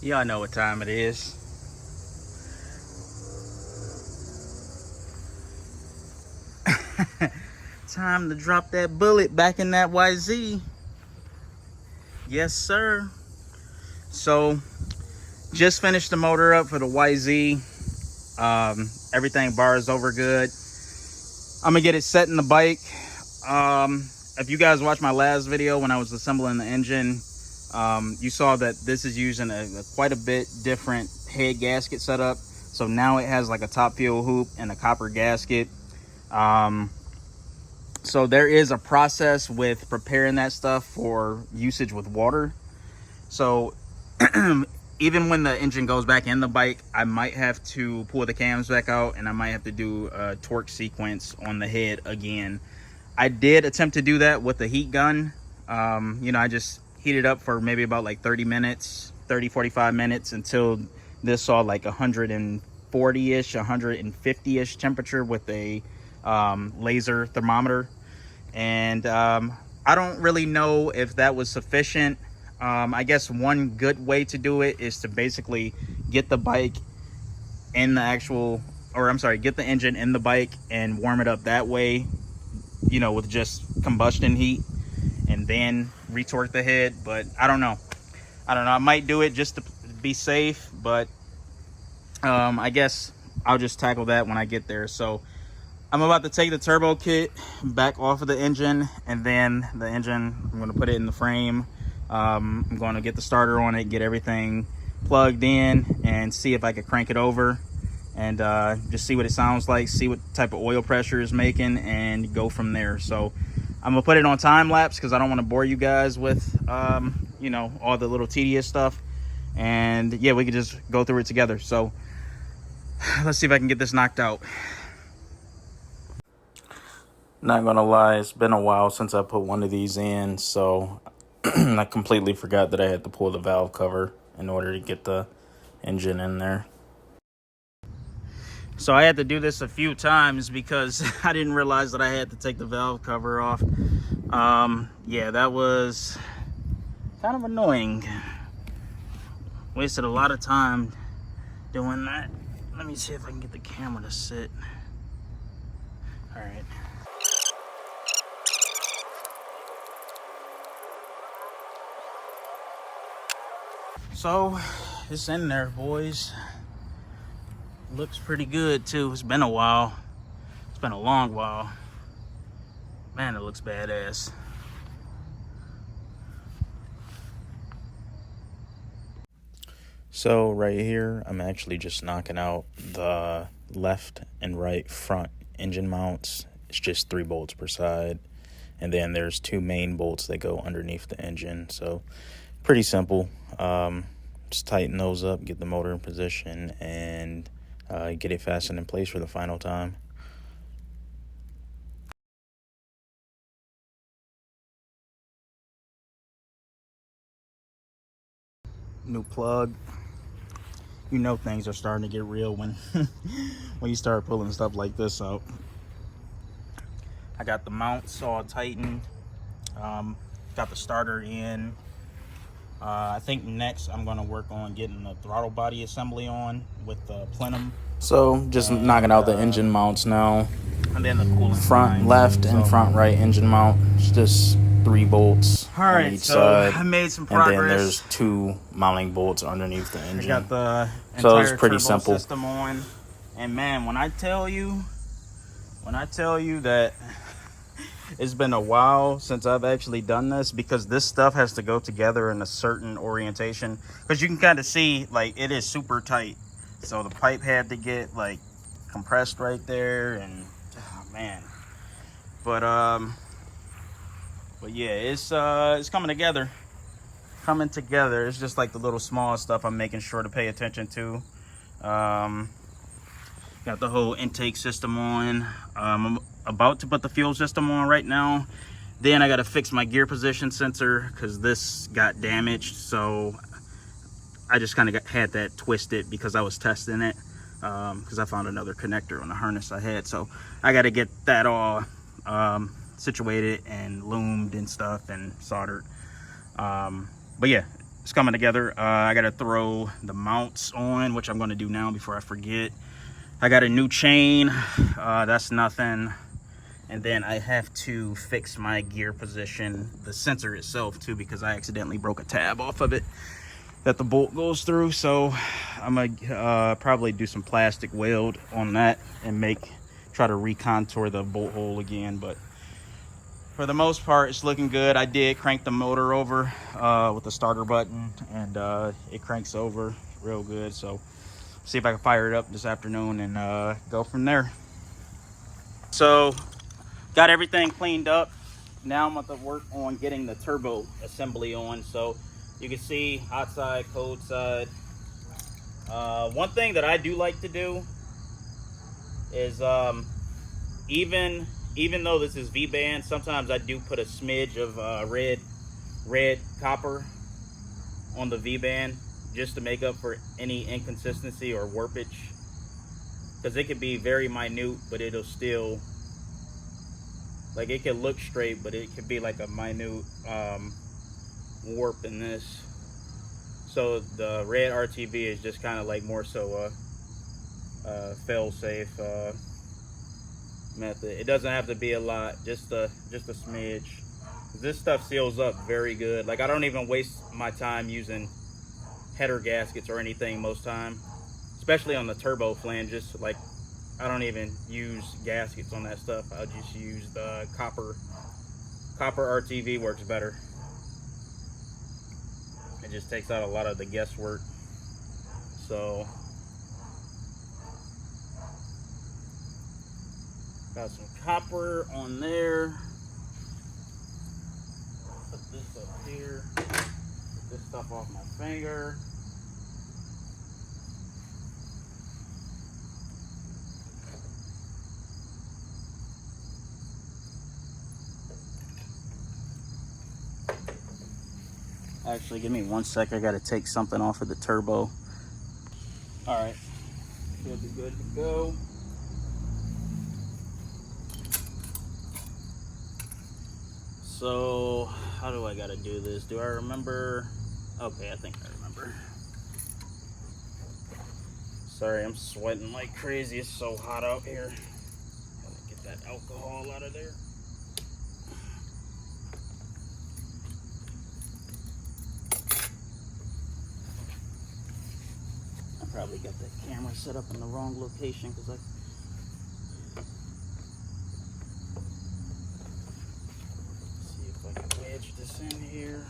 Y'all know what time it is. Time to drop that bullet back in that YZ. Yes, sir. So, just finished the motor up for the YZ. Everything bars over good. I'm gonna get it set in the bike. If you guys watched my last video when I was assembling the engine, you saw that this is using a quite a bit different head gasket setup. So now it has like a top fuel hoop and a copper gasket. So there is a process with preparing that stuff for usage with water. So even when the engine goes back in the bike, I might have to pull the cams back out, and I might have to do a torque sequence on the head again. I did attempt to do that with the heat gun. You know, I just heated up for maybe about like 30 minutes, 45 minutes until this saw like 140-ish, 150-ish temperature with a laser thermometer. And I don't really know if that was sufficient. I guess one good way to do it is to basically get the bike in the actual, or I'm sorry, get the engine in the bike and warm it up that way, you know, with just combustion heat, and then retorque the head. But I don't know. I might do it just to be safe, but I guess I'll just tackle that when I get there. So I'm about to take the turbo kit back off of the engine, and then the engine, I'm going to put it in the frame. I'm going to get the starter on it, get everything plugged in, and see if I could crank it over and just see what it sounds like, see what type of oil pressure is making, and go from there. So I'm gonna put it on time lapse because I don't want to bore you guys with you know, all the little tedious stuff. And yeah, we could just go through it together. So let's see if I can get this knocked out. Not gonna lie, it's been a while since I put one of these in, so I completely forgot that I had to pull the valve cover in order to get the engine in there. So I had to do this a few times because I didn't realize that I had to take the valve cover off. Yeah, that was kind of annoying. Wasted a lot of time doing that. Let me see if I can get the camera to sit. All right. So it's in there, boys. Looks pretty good too. It's been a while. It's been a long while. Man, it looks badass. So right here, I'm actually just knocking out the left and right front engine mounts. It's just 3 bolts per side. And then there's 2 main bolts that go underneath the engine. So pretty simple. Just tighten those up, get the motor in position, and get it fastened in place for the final time. New plug. You know things are starting to get real when when you start pulling stuff like this out. I got the mounts all tightened. Got the starter in. I think next I'm going to work on getting the throttle body assembly on with the plenum. So just knocking out the engine mounts now. And then the coolant front left and front right engine mount. It's just 3 bolts on each side. I made some progress. And then there's 2 mounting bolts underneath the engine. I got the entire turbo system on. And man, when I tell you that it's been a while since I've actually done this, because this stuff has to go together in a certain orientation, because you can kind of see like it is super tight. So the pipe had to get like compressed right there, and oh man. But yeah, it's coming together. It's just like the little small stuff I'm making sure to pay attention to. Got the whole intake system on. I'm about to put the fuel system on right now. Then I got to fix my gear position sensor because this got damaged. So I just kind of had that twisted because I was testing it, because I found another connector on the harness I had. So I got to get that all situated and loomed and stuff and soldered. But yeah, it's coming together. I gotta throw the mounts on, which I'm gonna do now before I forget. I got a new chain, that's nothing. And then I have to fix my gear position, the sensor itself too, because I accidentally broke a tab off of it that the bolt goes through. So I'm gonna probably do some plastic weld on that and try to recontour the bolt hole again. But for the most part, it's looking good. I did crank the motor over with the starter button, and it cranks over real good. So see if I can fire it up this afternoon and go from there. So got everything cleaned up. Now I'm going to work on getting the turbo assembly on. So you can see hot side, cold side. One thing that I do like to do is even though this is V-band, sometimes I do put a smidge of red copper on the V-band just to make up for any inconsistency or warpage, because it can be very minute, but it'll still, like, it can look straight, but it could be like a minute warp in this. So the red RTV is just kind of like more so a fail-safe method. It doesn't have to be a lot, just a smidge. This stuff seals up very good. Like, I don't even waste my time using header gaskets or anything most time, especially on the turbo flanges. Like, I don't even use gaskets on that stuff. I'll just use the copper RTV. Works better. It just takes out a lot of the guesswork. So got some copper on there. Put this up here. Get this stuff off my finger. Actually, give me 1 sec. I gotta take something off of the turbo. All right, should be good to go. So, how do I gotta do this? Do I remember? Okay, I think I remember. Sorry, I'm sweating like crazy. It's so hot out here. Gotta get that alcohol out of there. I probably got that camera set up in the wrong location because see if I can wedge this in here.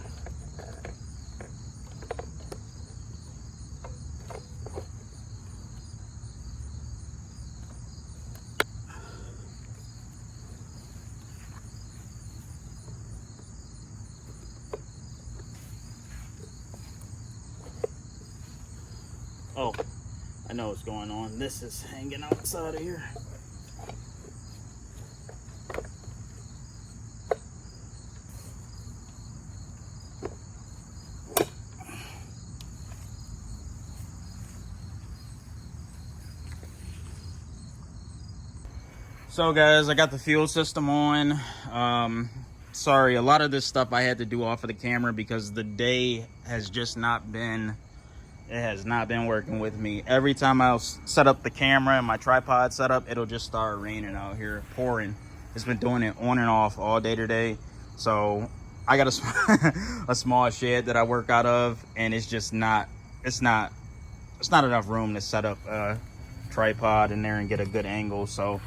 Oh, I know what's going on. This is hanging outside of here. So guys, I got the fuel system on. Sorry, a lot of this stuff I had to do off of the camera because the day has just not been, it has not been working with me. Every time I'll set up the camera and my tripod setup, it'll just start raining out here, pouring. It's been doing it on and off all day today. So I got a small shed that I work out of, and it's just not, it's not enough room to set up a tripod in there and get a good angle. So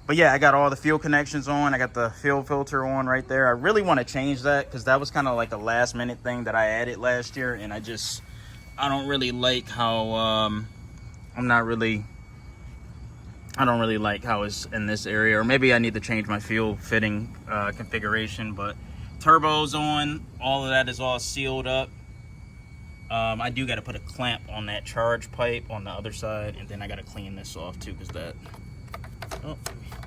but yeah, I got all the fuel connections on. I got the fuel filter on right there. I really want to change that because that was kind of like a last minute thing that I added last year, and I don't really like how I don't really like how it's in this area, or maybe I need to change my fuel fitting configuration. But turbo's on, all of that is all sealed up. I do got to put a clamp on that charge pipe on the other side, and then I got to clean this off too because that, oh,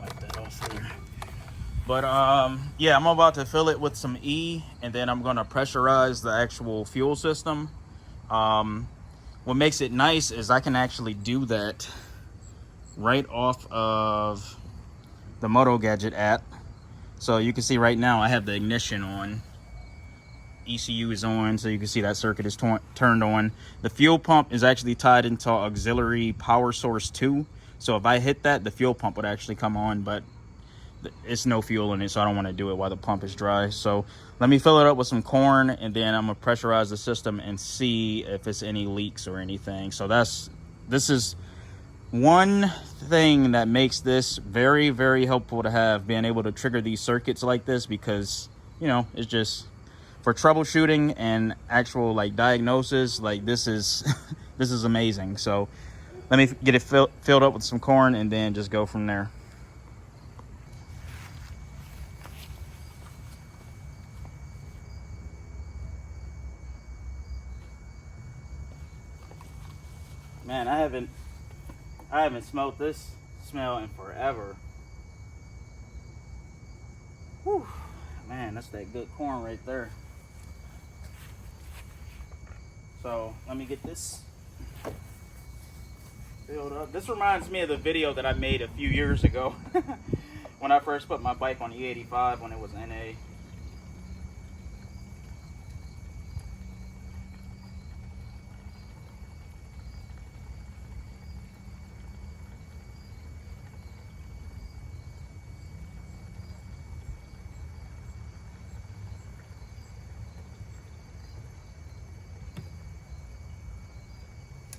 wipe that off there. But yeah, I'm about to fill it with some E, and then I'm going to pressurize the actual fuel system. What makes it nice is I can actually do that right off of the Moto Gadget app. So you can see right now I have the ignition on, ECU is on, so you can see that circuit is turned on. The fuel pump is actually tied into auxiliary power source 2. So if I hit that, the fuel pump would actually come on, but it's no fuel in it, so I don't want to do it while the pump is dry. So let me fill it up with some corn, and then I'm gonna pressurize the system and see if it's any leaks or anything. So this is one thing that makes this very, very helpful to have, being able to trigger these circuits like this, because, you know, it's just for troubleshooting and actual like diagnosis, like this is this is amazing. So let me get it filled up with some corn and then just go from there. Man, I haven't smelled this smell in forever. Whew. Man, that's that good corn right there. So let me get this filled up. This reminds me of the video that I made a few years ago when I first put my bike on E85 when it was NA.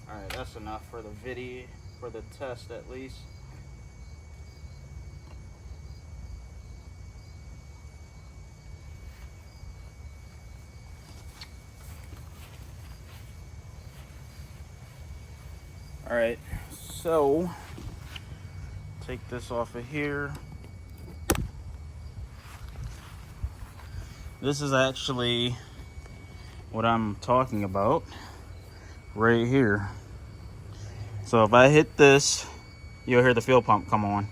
Alright, that's enough for the video, for the test at least. Alright, so take this off of here. This is actually what I'm talking about right here. So if I hit this, you'll hear the fuel pump come on.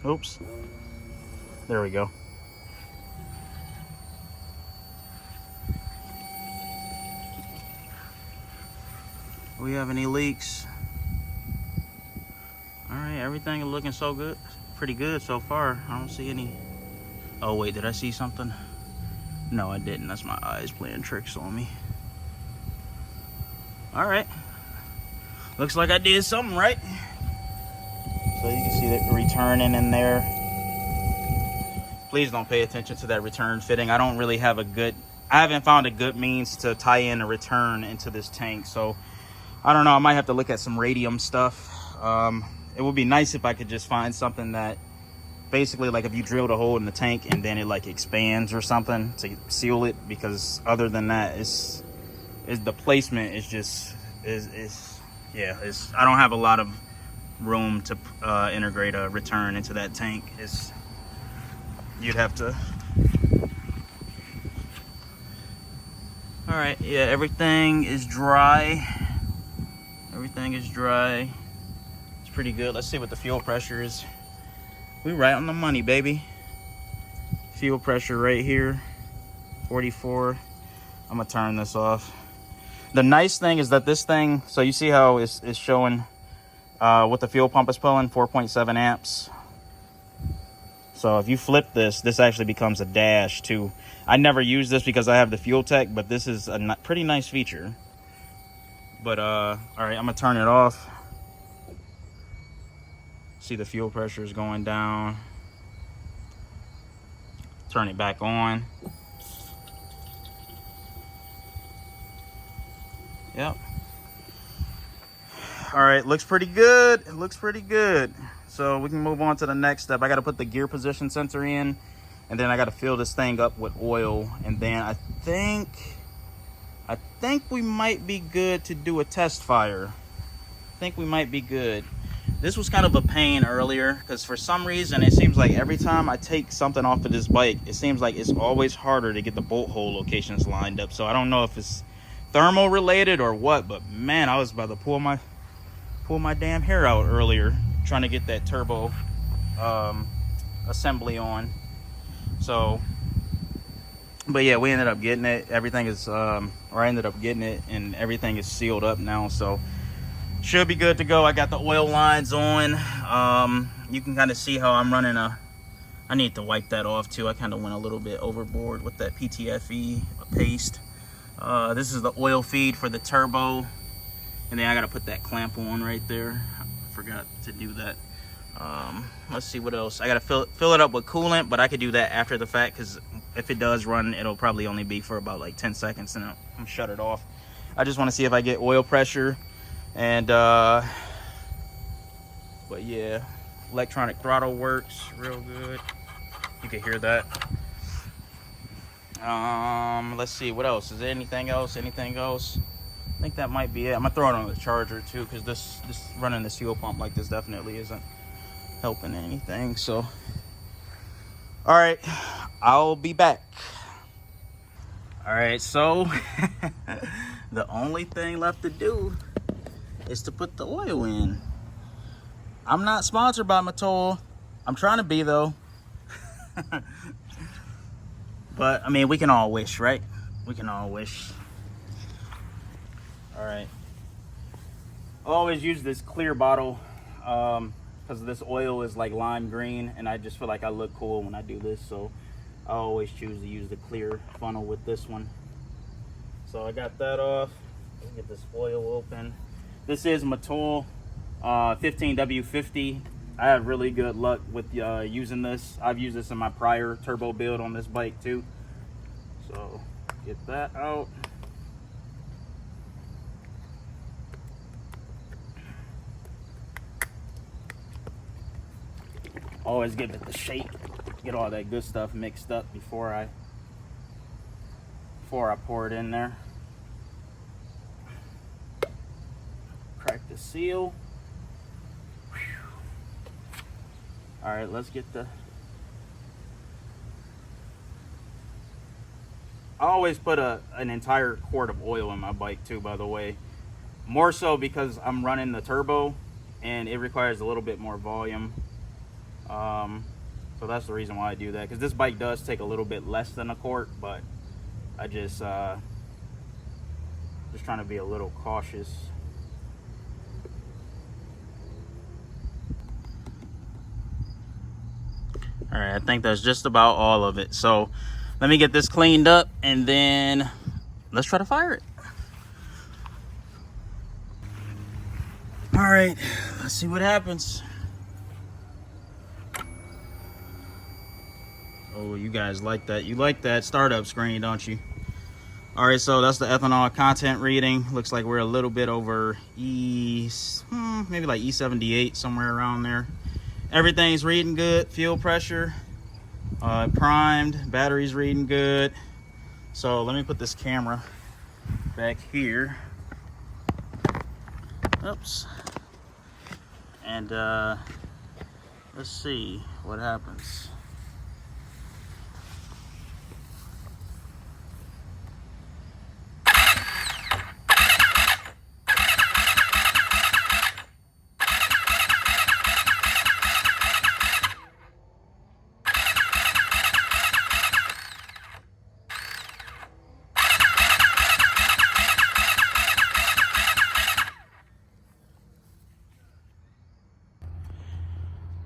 Oops. There we go. Do we have any leaks? Alright, everything is looking so good. Pretty good so far. I don't see any. Oh wait, did I see something? No, I didn't. That's my eyes playing tricks on me. Alright. Looks like I did something right. So you can see that returning in there. Please don't pay attention to that return fitting. I don't really have I haven't found a good means to tie in a return into this tank. So I don't know, I might have to look at some radium stuff. It would be nice if I could just find something that basically, like if you drilled a hole in the tank and then it like expands or something to seal it, because other than that, the placement is just I don't have a lot of room to integrate a return into that tank. You'd have to. All right, yeah, everything is dry. Everything is dry. It's pretty good. Let's see what the fuel pressure is. We right on the money, baby. Fuel pressure right here, 44. I'm gonna turn this off. The nice thing is that this thing, so you see how it's showing what the fuel pump is pulling, 4.7 amps. So if you flip this actually becomes a dash too. I never use this because I have the Fueltech, but this is a pretty nice feature. But all right, I'm gonna turn it off. See the fuel pressure is going down. Turn it back on. Yep. All right, looks pretty good. It looks pretty good. So we can move on to the next step. I got to put the gear position sensor in, and then I got to fill this thing up with oil, and then I think we might be good to do a test fire. I think we might be good. This was kind of a pain earlier because for some reason it seems like every time I take something off of this bike, it seems like it's always harder to get the bolt hole locations lined up. So I don't know if it's thermal related or what, but man, I was about to pull my damn hair out earlier trying to get that turbo assembly on. So, but yeah, we ended up getting it. Everything is or I ended up getting it, and everything is sealed up now, so should be good to go. I got the oil lines on. You can kind of see how I'm running a I need to wipe that off too. I kind of went a little bit overboard with that PTFE paste. This is the oil feed for the turbo. And then I got to put that clamp on right there. I forgot to do that. Let's see what else. I got to fill it up with coolant, but I could do that after the fact, because if it does run, it'll probably only be for about like 10 seconds and I'm shut it off. I just want to see if I get oil pressure. And but yeah, electronic throttle works real good. You can hear that. Let's see what else. Is there anything else? I think that might be it. I'm gonna throw it on the charger too, because this running this fuel pump like this definitely isn't helping anything. So all right, I'll be back. All right, so the only thing left to do is to put the oil in. I'm not sponsored by Matol. I'm trying to be though. But I mean, we can all wish, right? We can all wish. All right. I always use this clear bottle because this oil is like lime green, and I just feel like I look cool when I do this. So I always choose to use the clear funnel with this one. So I got that off. Let's get this oil open. This is Matol 15W50. I have really good luck with using this. I've used this in my prior turbo build on this bike too. So get that out. Always give it the shake, get all that good stuff mixed up before I pour it in there. Crack the seal. All right, let's get the... I always put an entire quart of oil in my bike too, by the way. More so because I'm running the turbo and it requires a little bit more volume. So that's the reason why I do that, because this bike does take a little bit less than a quart, but I just trying to be a little cautious. All right, I think that's just about all of it. So let me get this cleaned up and then let's try to fire it. All right, let's see what happens. Oh, you guys like that. You like that startup screen, don't you? All right, so that's the ethanol content reading. Looks like we're a little bit over maybe like E78, somewhere around there. Everything's reading good. Fuel pressure, primed, battery's reading good. So let me put this camera back here. Oops. And let's see what happens.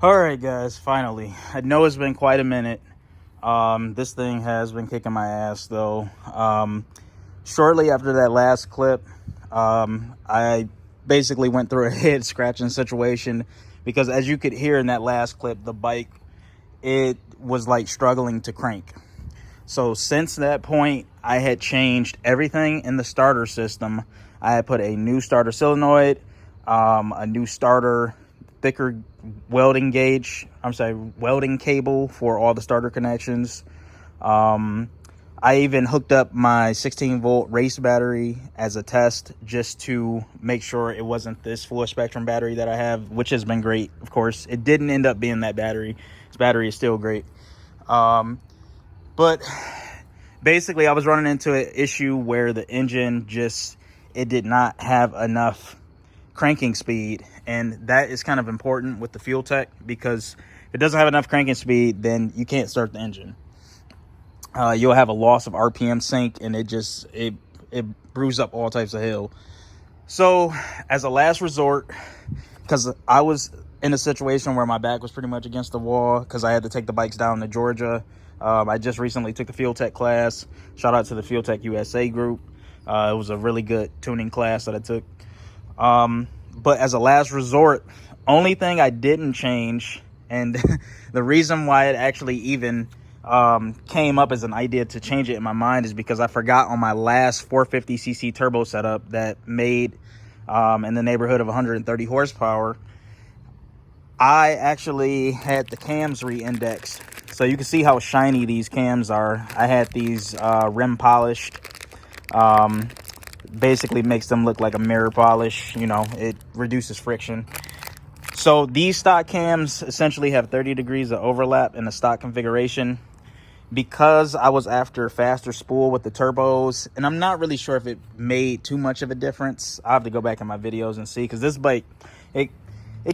All right, guys, finally. I know it's been quite a minute. This thing has been kicking my ass, though. Shortly after that last clip, I basically went through a head scratching situation because, as you could hear in that last clip, the bike, it was like struggling to crank. So since that point, I had changed everything in the starter system. I had put a new starter solenoid, a new starter, thicker welding cable for all the starter connections. I even hooked up my 16-volt race battery as a test just to make sure it wasn't this full spectrum battery that I have, which has been great. Of course, it didn't end up being that battery. This battery is still great. But basically, I was running into an issue where the engine it did not have enough cranking speed, and that is kind of important with the Fueltech, because if it doesn't have enough cranking speed, then you can't start the engine. You'll have a loss of RPM sync, and it brews up all types of hell. So as a last resort, because I was in a situation where my back was pretty much against the wall because I had to take the bikes down to Georgia. I just recently took the Fueltech class. Shout out to the Fueltech USA group. It was a really good tuning class that I took. But as a last resort, only thing I didn't change, and the reason why it actually even came up as an idea to change it in my mind, is because I forgot on my last 450cc turbo setup that made in the neighborhood of 130 horsepower, I actually had the cams re-indexed. So you can see how shiny these cams are. I had these rim polished. Basically makes them look like a mirror polish. You know, it reduces friction. So these stock cams essentially have 30 degrees of overlap in the stock configuration. Because I was after faster spool with the turbos, and I'm not really sure if it made too much of a difference. I have to go back in my videos and see, because this bike, it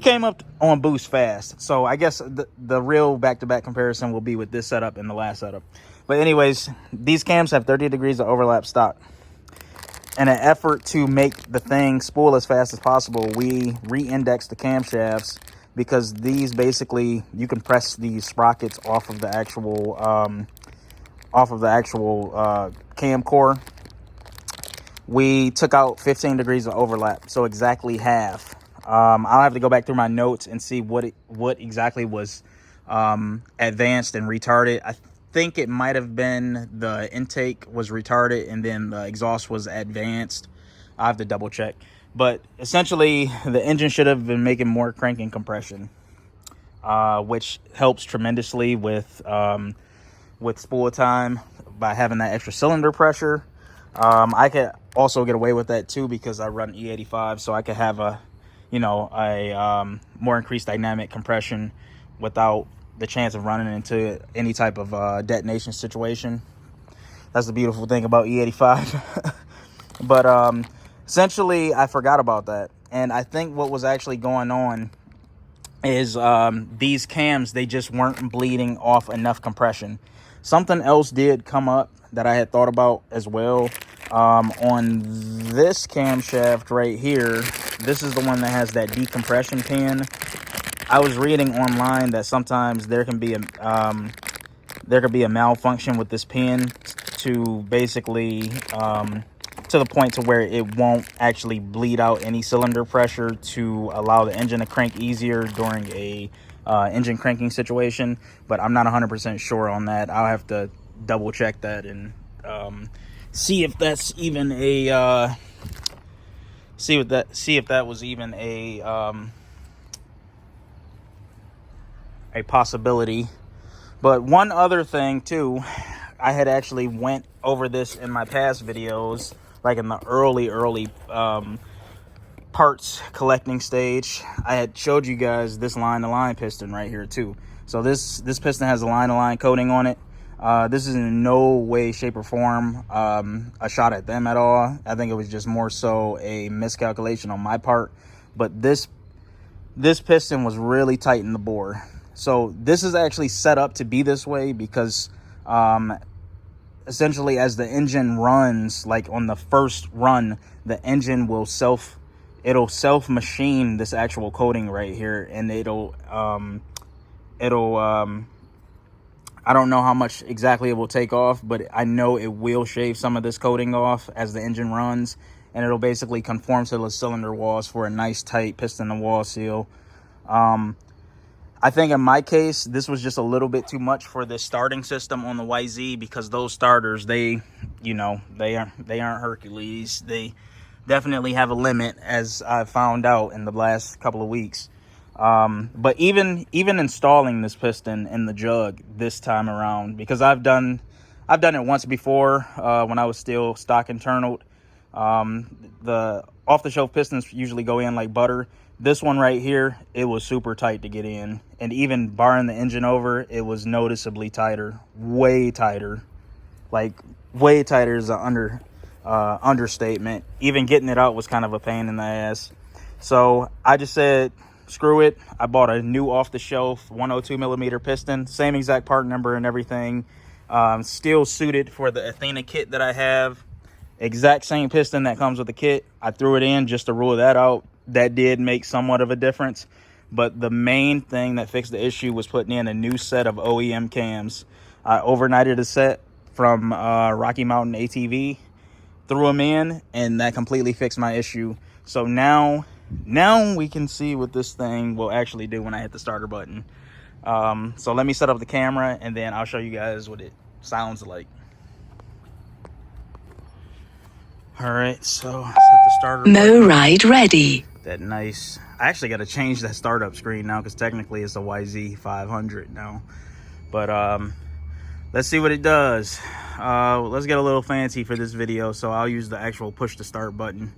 came up on boost fast. So I guess the real back-to-back comparison will be with this setup and the last setup. But anyways, these cams have 30 degrees of overlap stock. In an effort to make the thing spool as fast as possible, we re-indexed the camshafts, because these basically, you can press these sprockets off of the actual cam core. We took out 15 degrees of overlap, so exactly half. I'll have to go back through my notes and see what exactly was advanced and retarded. I think it might have been the intake was retarded and then the exhaust was advanced. I have to double check. But essentially, the engine should have been making more cranking compression, which helps tremendously with spool time by having that extra cylinder pressure. I could also get away with that too, because I run E85, so I could have a more increased dynamic compression without the chance of running into any type of detonation situation. That's the beautiful thing about E85. But essentially, I forgot about that. And I think what was actually going on is these cams, they just weren't bleeding off enough compression. Something else did come up that I had thought about as well. On this camshaft right here, this is the one that has that decompression pin. I was reading online that sometimes there can be a malfunction with this pin to basically to the point to where it won't actually bleed out any cylinder pressure to allow the engine to crank easier during a engine cranking situation. But I'm not 100% sure on that. I'll have to double check that and see if that's even a see if that was even a possibility. But one other thing too, I had actually went over this in my past videos, like in the early parts collecting stage. I had showed you guys this line-to-line piston right here too. So this piston has a line-to-line coating on it. This is in no way, shape, or form a shot at them at all. I think it was just more so a miscalculation on my part. But this piston was really tight in the bore. So this is actually set up to be this way because essentially as the engine runs, like on the first run, the engine will self machine this actual coating right here, and it'll I don't know how much exactly it will take off, but I know it will shave some of this coating off as the engine runs, and it'll basically conform to the cylinder walls for a nice tight piston to wall seal. I think in my case, this was just a little bit too much for this starting system on the YZ, because those starters, they aren't Hercules. They definitely have a limit, as I found out in the last couple of weeks. But even installing this piston in the jug this time around, because I've done it once before when I was still stock internaled. The off-the-shelf pistons usually go in like butter. This one right here, it was super tight to get in, and even barring the engine over, it was noticeably tighter, way tighter. Like way tighter is an understatement. Even getting it out was kind of a pain in the ass. So I just said, screw it. I bought a new off-the-shelf 102 millimeter piston, same exact part number and everything. Still suited for the Athena kit that I have. Exact same piston that comes with the kit. I threw it in just to rule that out. That did make somewhat of a difference. But the main thing that fixed the issue was putting in a new set of OEM cams. I overnighted a set from Rocky Mountain ATV, threw them in, and that completely fixed my issue. So now we can see what this thing will actually do when I hit the starter button. So let me set up the camera, and then I'll show you guys what it sounds like. All right, so set the starter button. Ride ready. That nice. I actually got to change that startup screen now because technically it's a YZ-500 now. But let's see what it does. Let's get a little fancy for this video, so I'll use the actual push to start button.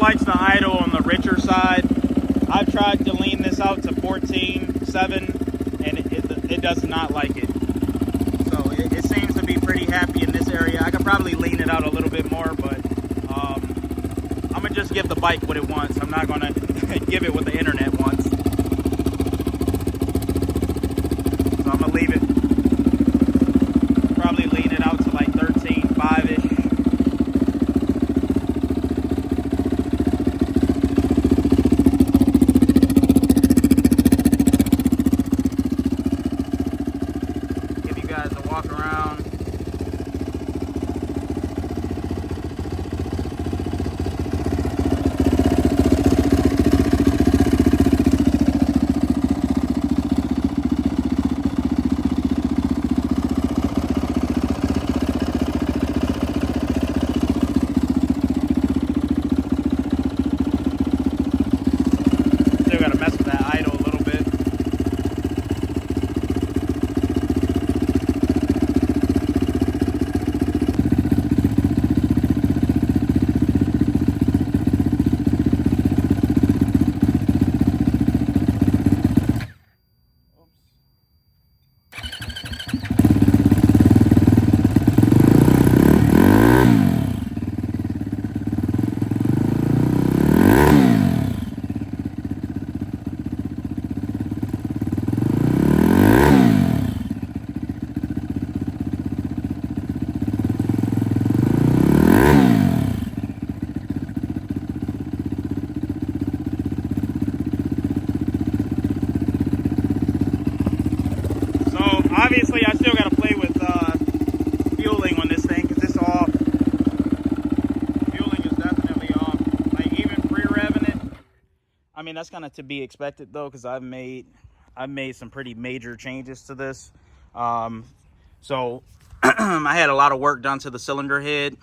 Likes to idle on the richer side. I've tried to lean this out to 14.7 and it does not like it. So it seems to be pretty happy in this area. I could probably lean it out a little bit more, but I'm gonna just give the bike what it wants. I'm not gonna give it what the internet wants. So I'm gonna leave it. Probably lean it out to like 13.5-ish. Obviously, I still got to play with fueling on this thing because it's off. Fueling is definitely off. Like even pre-revving it. I mean, that's kind of to be expected though, because I've made some pretty major changes to this. So I had a lot of work done to the cylinder head,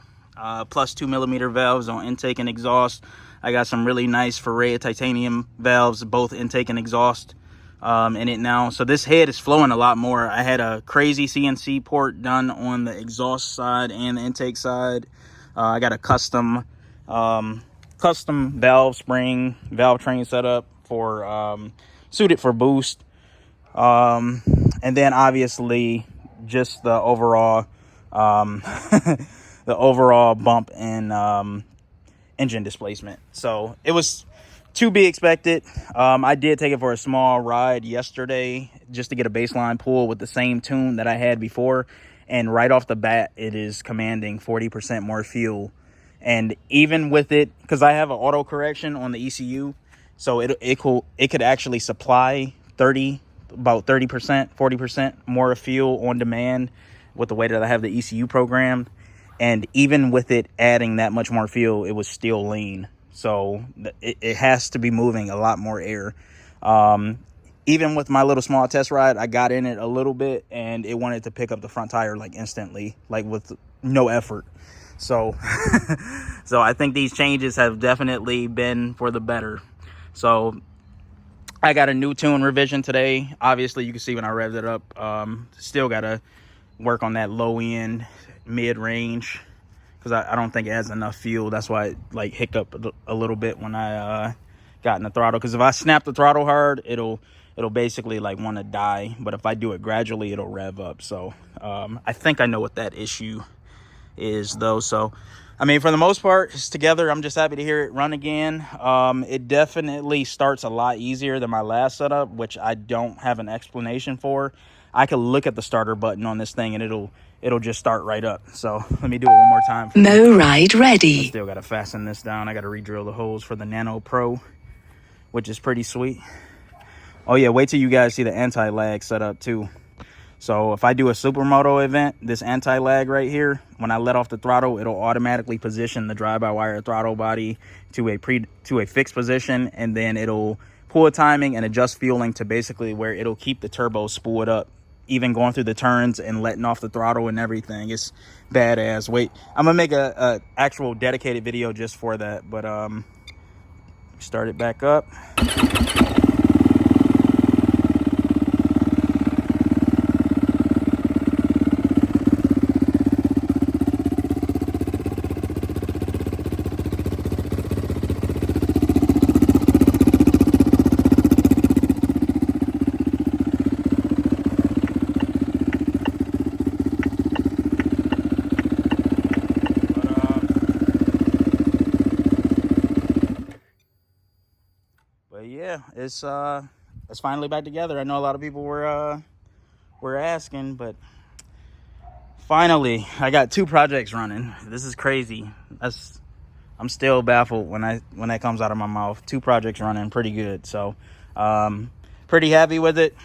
plus 2mm valves on intake and exhaust. I got some really nice Ferrea titanium valves, both intake and exhaust. In it now, so this head is flowing a lot more. I had a crazy CNC port done on the exhaust side and the intake side. I got a custom valve spring, valve train setup for suited for boost, and then obviously just the overall the overall bump in engine displacement. So it was to be expected. I did take it for a small ride yesterday just to get a baseline pull with the same tune that I had before, and right off the bat it is commanding 40% more fuel. And even with it, because I have an auto correction on the ECU, so it could actually supply about 30%, 40% more fuel on demand with the way that I have the ECU programmed. And even with it adding that much more fuel, it was still lean. So it has to be moving a lot more air. Even with my little small test ride, I got in it a little bit and it wanted to pick up the front tire like instantly, like with no effort. So so I think these changes have definitely been for the better. So I got a new tune revision today. Obviously, you can see when I revved it up. Still got to work on that low end, mid range, because I don't think it has enough fuel. That's why it like hiccuped a little bit when I got in the throttle. Because if I snap the throttle hard, it'll basically like want to die. But if I do it gradually, it'll rev up. So I think I know what that issue is though. So I mean, for the most part, it's together. I'm just happy to hear it run again. It definitely starts a lot easier than my last setup, which I don't have an explanation for. I could look at the starter button on this thing and it'll just start right up. So let me do it one more time. Mow ride ready. I still got to fasten this down. I got to re-drill the holes for the Nano Pro, which is pretty sweet. Oh yeah, wait till you guys see the anti-lag setup too. So if I do a supermoto event, this anti-lag right here, when I let off the throttle, it'll automatically position the drive-by-wire throttle body to a fixed position, and then it'll pull timing and adjust fueling to basically where it'll keep the turbo spooled up, even going through the turns and letting off the throttle and everything. It's badass. Wait, I'm gonna make a actual dedicated video just for that, but start it back up. But yeah, it's finally back together. I know a lot of people were asking, but finally I got 2 projects running. This is crazy. I'm still baffled when that comes out of my mouth. 2 projects running, pretty good. So pretty happy with it.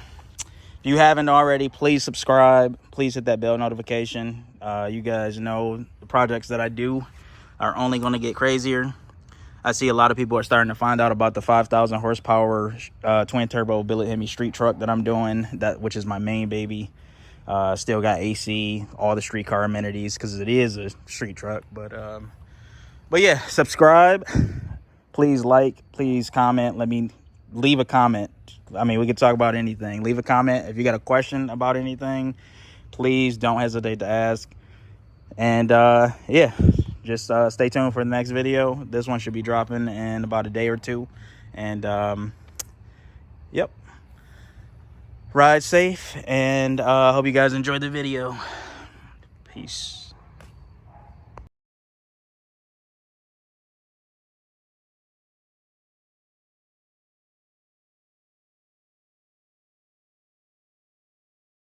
If you haven't already, please subscribe. Please hit that bell notification. You guys know the projects that I do are only going to get crazier. I see a lot of people are starting to find out about the 5,000 horsepower twin turbo billet Hemi street truck that I'm doing, which is my main baby. Still got AC, all the street car amenities because it is a street truck. But yeah, subscribe. Please like, please comment. Let me leave a comment. I mean, we could talk about anything. Leave a comment if you got a question about anything. Please don't hesitate to ask. And yeah, just stay tuned for the next video. This one should be dropping in about a day or 2. And yep, ride safe, and hope you guys enjoyed the video. Peace.